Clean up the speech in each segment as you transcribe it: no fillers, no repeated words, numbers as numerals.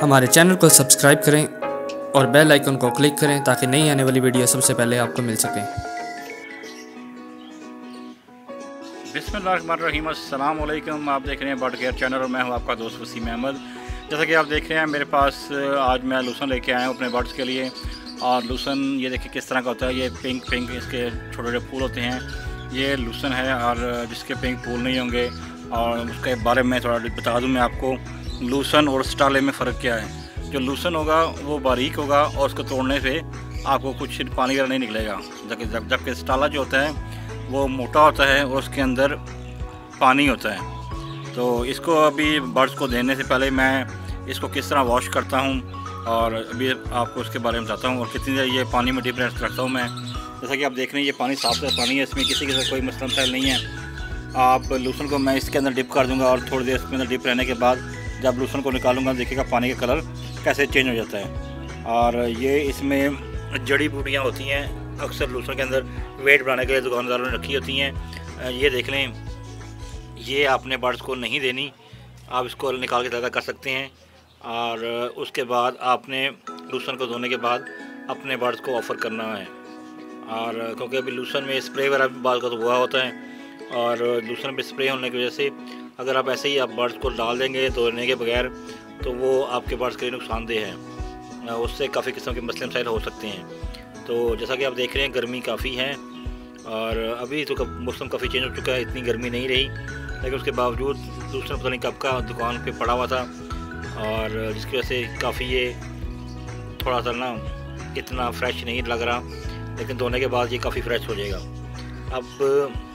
हमारे चैनल को सब्सक्राइब करें और बेल आइकन को क्लिक करें ताकि नई आने वाली वीडियो सबसे पहले आपको मिल सकें। बिस्मिल्लाहिर्रहमानिर्रहीम, अस्सलाम वालेकुम। आप देख रहे हैं बर्ड केयर चैनल और मैं हूं आपका दोस्त वसीम अहमद। जैसा कि आप देख रहे हैं मेरे पास आज मैं लूसन लेके आया हूं अपने बर्ड्स के लिए। और लूसन ये देखिए किस तरह का होता है। ये पिंक पिंक इसके छोटे छोटे फूल होते हैं। ये लूसन है और जिसके पिंक फूल नहीं होंगे। और उसके बारे में थोड़ा बता दूँ मैं आपको, लूसन और स्टाले में फ़र्क क्या है। जो लूसन होगा वो बारीक होगा और उसको तोड़ने से आपको कुछ पानी वगैरह नहीं निकलेगा, जबकि स्टाला जो होता है वो मोटा होता है और उसके अंदर पानी होता है। तो इसको अभी बर्ड्स को देने से पहले मैं इसको किस तरह वॉश करता हूँ और अभी आपको उसके बारे में बताता हूँ। और कितनी देर ये पानी में डिप रखता हूँ मैं। जैसा कि आप देख रहे हैं ये पानी साफ़ सुथरा पानी है, इसमें किसी किस्म का कोई मसला मसाइल नहीं है। आप लूसन को मैं इसके अंदर डिप कर दूँगा और थोड़ी देर इसके अंदर डिप रहने के बाद जब लूसन को निकालूंगा देखिएगा पानी का कलर कैसे चेंज हो जाता है। और ये इसमें जड़ी बूटियाँ होती हैं, अक्सर लूसन के अंदर वेट बढ़ाने के लिए दुकानदारों ने रखी होती हैं। ये देख लें, ये आपने बर्ड्स को नहीं देनी, आप इसको निकाल के ज़्यादा कर सकते हैं। और उसके बाद आपने लूसन को धोने के बाद अपने बर्ड्स को ऑफ़र करना है। और क्योंकि अभी लूसन में स्प्रे वगैरह बाल का तो हुआ होता है और लूसन में स्प्रे होने की वजह से अगर आप ऐसे ही आप बर्ड्स को डाल देंगे धोने के बगैर तो वो आपके बर्ड्स के लिए नुकसानदेह है, उससे काफ़ी किस्म के मसले मसाइल हो सकते हैं। तो जैसा कि आप देख रहे हैं गर्मी काफ़ी है और अभी तो मौसम काफ़ी चेंज हो चुका है, इतनी गर्मी नहीं रही, लेकिन उसके बावजूद दूसरा पता नहीं कब का दुकान पे पड़ा हुआ था और जिसकी वजह से काफ़ी ये थोड़ा सा ना इतना फ्रेश नहीं लग रहा, लेकिन धोने के बाद ये काफ़ी फ्रेश हो जाएगा। अब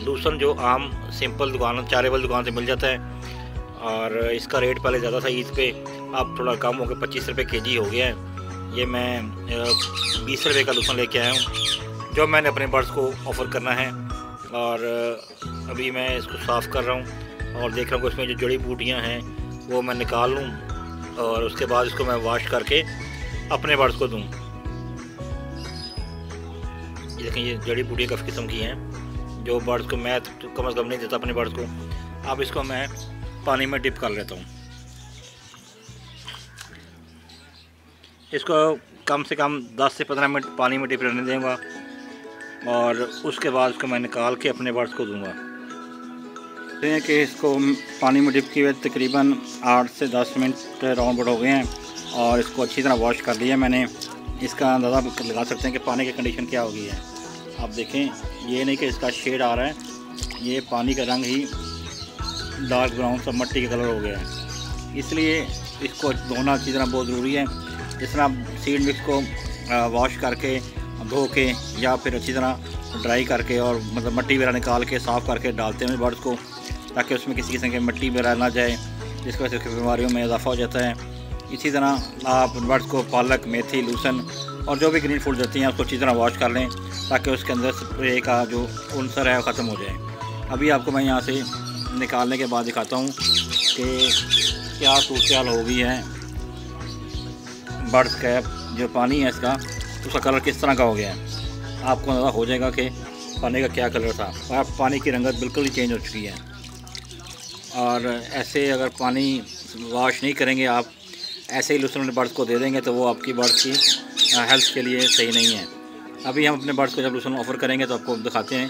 लूसन जो आम सिंपल दुकान चारेबल दुकान से मिल जाता है और इसका रेट पहले ज़्यादा था ईद पे, अब थोड़ा कम हो गया, 25 रुपये केजी हो गया है। ये मैं 20 रुपये का लूसन लेके आया हूँ जो मैंने अपने बर्ड्स को ऑफ़र करना है। और अभी मैं इसको साफ़ कर रहा हूँ और देख रहा हूँ कि इसमें जो जड़ी बूटियाँ हैं वो मैं निकाल लूँ और उसके बाद इसको मैं वॉश करके अपने बर्ड्स को दूँ। ये देखें, ये जड़ी बूटियाँ काफ़ी किस्म की हैं जो बर्ड्स को मैं तो कम अज़ कम नहीं देता अपने बर्ड्स को। अब इसको मैं पानी में डिप कर लेता हूँ। इसको कम से कम 10 से 15 मिनट पानी में डिप रहने दूँगा और उसके बाद इसको मैं निकाल के अपने बर्ड्स को दूँगा। देखते कि इसको पानी में डिप किए हुए तकरीबन 8 से 10 मिनट राउंड बोर्ड हो गए हैं और इसको अच्छी तरह वॉश कर लिया मैंने। इसका अंदाज़ा लगा सकते हैं कि पानी की कंडीशन क्या हो गई है। आप देखें, ये नहीं कि इसका शेड आ रहा है, ये पानी का रंग ही डार्क ब्राउन सा मट्टी का कलर हो गया है, इसलिए इसको धोना अच्छी तरह बहुत ज़रूरी है। जिस तरह आप सीड मिक्स को वॉश करके धो के या फिर अच्छी तरह ड्राई करके और मतलब मट्टी वगैरह निकाल के साफ़ करके डालते हैं बर्ड्स को ताकि उसमें किसी किस्म की मिट्टी वगैरह ना जाए जिसकी वजह से बीमारियों में इजाफा हो जाता है। इसी तरह आप बर्ड्स को पालक, मेथी, लूसन और जो भी ग्रीन फूड देती हैं उसको अच्छी तरह वॉश कर लें ताकि उसके अंदर स्प्रे का जो उनसर है वो ख़त्म हो जाए। अभी आपको मैं यहाँ से निकालने के बाद दिखाता हूँ कि क्या सूरत हो गई है। बर्ड्स का जो पानी है इसका उसका कलर किस तरह का हो गया है, आपको अंदाज़ा हो जाएगा कि पानी का क्या कलर था। और पानी की रंगत बिल्कुल ही चेंज हो चुकी है। और ऐसे अगर पानी वॉश नहीं करेंगे, आप ऐसे ही लूसन बर्ड्स को दे देंगे तो वो आपकी बर्ड्स की हेल्थ के लिए सही नहीं है। अभी हम अपने बर्ड्स को जब लूसन ऑफ़र करेंगे तो आपको दिखाते हैं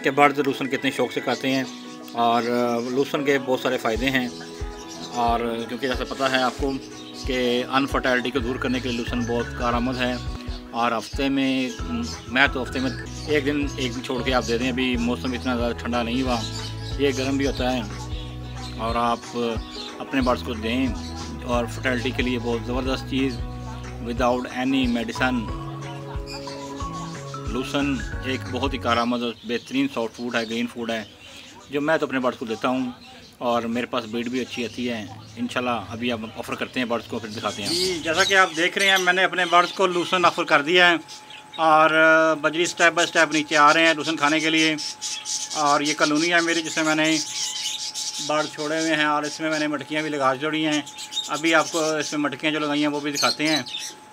कि बर्ड्स लूसन कितने शौक़ से खाते हैं। और लूसन के बहुत सारे फ़ायदे हैं और क्योंकि जैसे पता है आपको कि अनफर्टाइलिटी को दूर करने के लिए लूसन बहुत कारआमद है। और हफ्ते में मैं तो हफ्ते में एक दिन छोड़ के आप दे दें। अभी मौसम इतना ज़्यादा ठंडा नहीं हुआ, ये गर्म भी होता है और आप अपने बर्ड्स को दें। और फर्टिलिटी के लिए बहुत ज़बरदस्त चीज़ विदाउट एनी मेडिसन, लूसन एक बहुत ही कारआमद और बेहतरीन सॉफ्ट फूड है, ग्रीन फूड है जो मैं तो अपने बर्ड्स को देता हूँ और मेरे पास ब्रीड भी अच्छी आती है। इंशाल्लाह अभी आप ऑफ़र करते हैं बर्ड्स को, फिर दिखाते हैं जी। जैसा कि आप देख रहे हैं मैंने अपने बर्ड्स को लूसन ऑफ़र कर दिया है और बजरी स्टेप बाय स्टेप नीचे आ रहे हैं लूसन खाने के लिए। और ये कॉलोनी है मेरी जिसमें मैंने बर्ड छोड़े हुए हैं और इसमें मैंने मटकियाँ भी लगा जोड़ी हैं। अभी आपको इसमें मटकियाँ जो लगाई हैं वो भी दिखाते हैं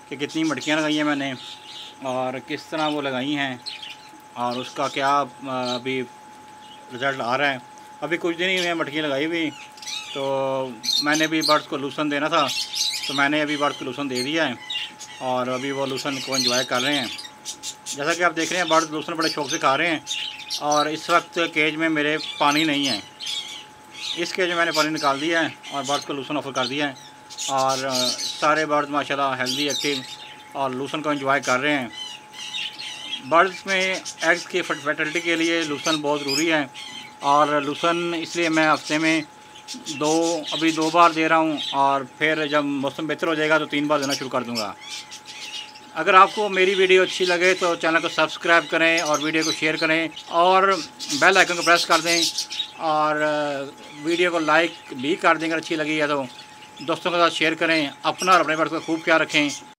कि कितनी मटकियाँ लगाई हैं मैंने और किस तरह वो लगाई हैं और उसका क्या अभी रिज़ल्ट आ रहा है। अभी कुछ दिन ही हुए मटकियाँ लगाई हुई तो मैंने भी बर्ड्स को लूसन देना था, तो मैंने अभी बर्ड्स को लूसन दे दिया है और अभी वो लूसन को एंजॉय कर रहे हैं। जैसा कि आप देख रहे हैं बर्ड्स लूसन बड़े शौक से खा रहे हैं। और इस वक्त केज में मेरे पानी नहीं है, इस केज में मैंने पानी निकाल दिया है और बर्ड्स को लूसन ऑफर कर दिया है। और सारे बर्ड्स माशाल्लाह हेल्दी एक्टिव और लूसन को एंजॉय कर रहे हैं। बर्ड्स में एग्स की फर्टिलिटी के लिए लूसन बहुत ज़रूरी है और लूसन इसलिए मैं हफ्ते में अभी दो बार दे रहा हूँ और फिर जब मौसम बेहतर हो जाएगा तो 3 बार देना शुरू कर दूँगा। अगर आपको मेरी वीडियो अच्छी लगे तो चैनल को सब्सक्राइब करें और वीडियो को शेयर करें और बेल आइकन को प्रेस कर दें और वीडियो को लाइक भी कर दें अगर अच्छी लगी है तो। दोस्तों के साथ शेयर करें। अपना और अपने बर्ड्स का खूब ख्याल रखें।